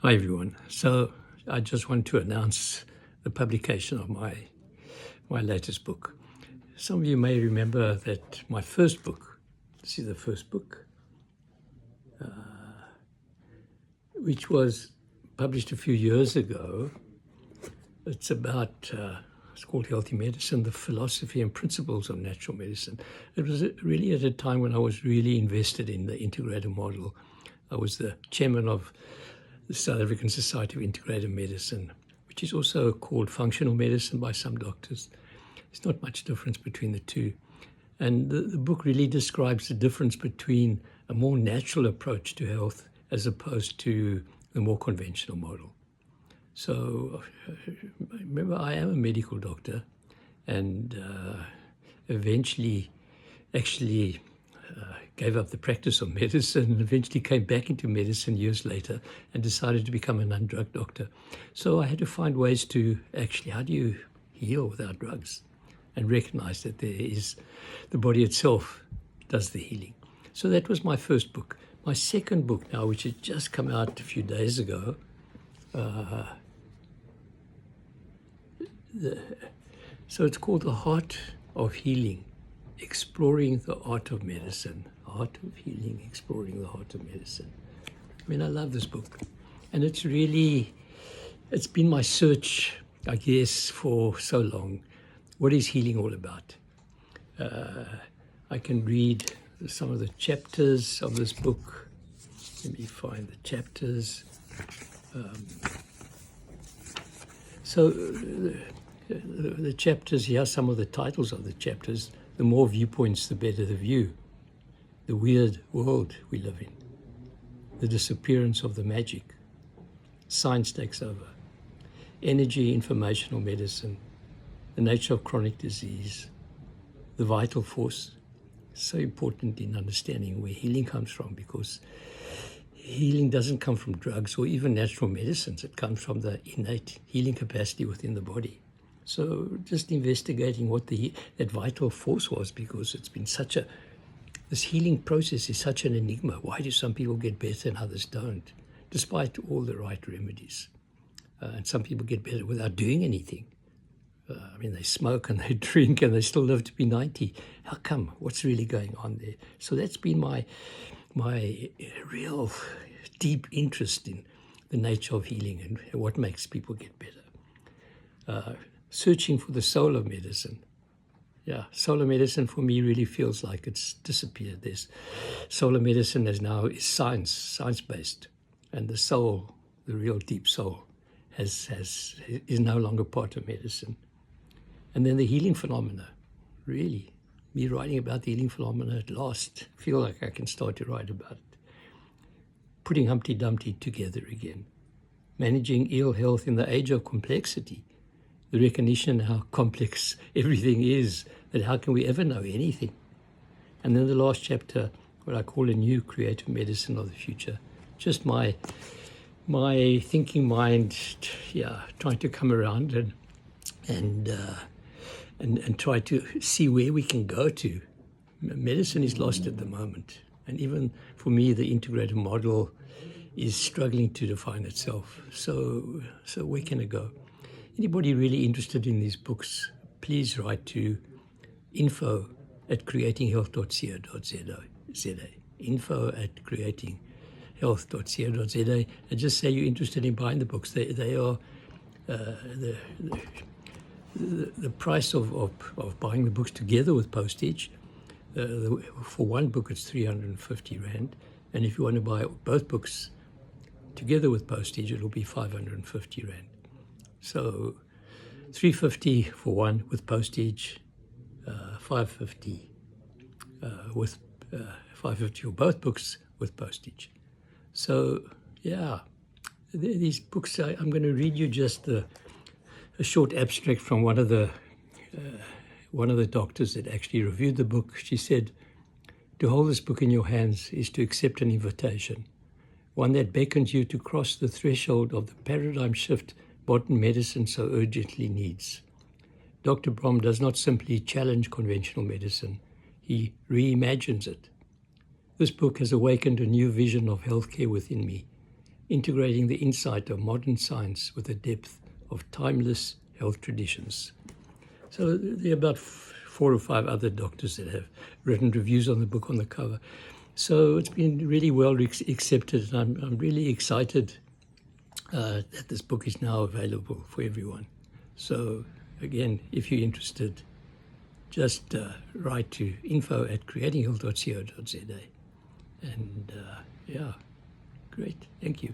Hi everyone. So I just want to announce the publication of my latest book. Some of you may remember that my first book, this is the first book, which was published a few years ago. It's about, it's called Healthy Medicine, the Philosophy and Principles of Natural Medicine. It was really at a time when I was really invested in the integrative model. I was the chairman of the South African Society of Integrative Medicine, which is also called functional medicine by some doctors. There's not much difference between the two. And the book really describes the difference between a more natural approach to health as opposed to the more conventional model. So remember, I am a medical doctor and eventually actually gave up the practice of medicine and eventually came back into medicine years later and decided to become a non-drug doctor. So I had to find ways to actually, how do you heal without drugs? And recognize that there is, the body itself does the healing. So that was my first book. My second book now, which has just come out a few days ago, so it's called The Heart of Healing, Exploring the Art of Medicine. Art of Healing, Exploring the Heart of Medicine. I mean, I love this book. And it's been my search, I guess, for so long. What is healing all about? I can read some of the chapters of this book. Let me find the chapters. So the chapters, here are some of the titles of the chapters. The more viewpoints, the better the view. The weird world we live in. The disappearance of the magic. Science takes over. Energy, informational medicine. The nature of chronic disease. The vital force. So important in understanding where healing comes from, because healing doesn't come from drugs or even natural medicines. It comes from the innate healing capacity within the body. So just investigating what that vital force was, because it's been this healing process is such an enigma. Why do some people get better and others don't, despite all the right remedies? And some people get better without doing anything. I mean, they smoke and they drink and they still live to be 90. How come? What's really going on there? So that's been my real deep interest in the nature of healing and what makes people get better. Searching for the soul of medicine. Yeah, solar medicine for me really feels like it's disappeared. Solar medicine is science-based, and the soul, the real deep soul, is no longer part of medicine. And then the healing phenomena, really, me writing about the healing phenomena at last, feel like I can start to write about it. Putting Humpty Dumpty together again, managing ill health in the age of complexity. The recognition how complex everything is, that how can we ever know anything? And then the last chapter, what I call a new creative medicine of the future. Just my thinking mind, trying to come around and try to see where we can go to. Medicine is lost at the moment. And even for me, the integrative model is struggling to define itself. So where can it go? Anybody really interested in these books, please write to info@creatinghealth.co.za. info@creatinghealth.co.za, and just say you're interested in buying the books. They are the price of buying the books together with postage. For one book, it's 350 Rand, and if you want to buy both books together with postage, it'll be 550 Rand. So 350 for one with postage, 550 with 550 for both books with postage. So yeah, these books, I'm going to read you just a short abstract from one of the doctors that actually reviewed the book. She said, "To hold this book in your hands is to accept an invitation, one that beckons you to cross the threshold of the paradigm shift modern medicine so urgently needs. Dr. Brom does not simply challenge conventional medicine, he reimagines it. This book has awakened a new vision of healthcare within me, integrating the insight of modern science with the depth of timeless health traditions. So there are about 4 or 5 other doctors that have written reviews on the book on the cover. So it's been really well accepted, and I'm really excited that this book is now available for everyone. So again, if you're interested, just write to info@creatinghealth.co.za. And yeah, great. Thank you.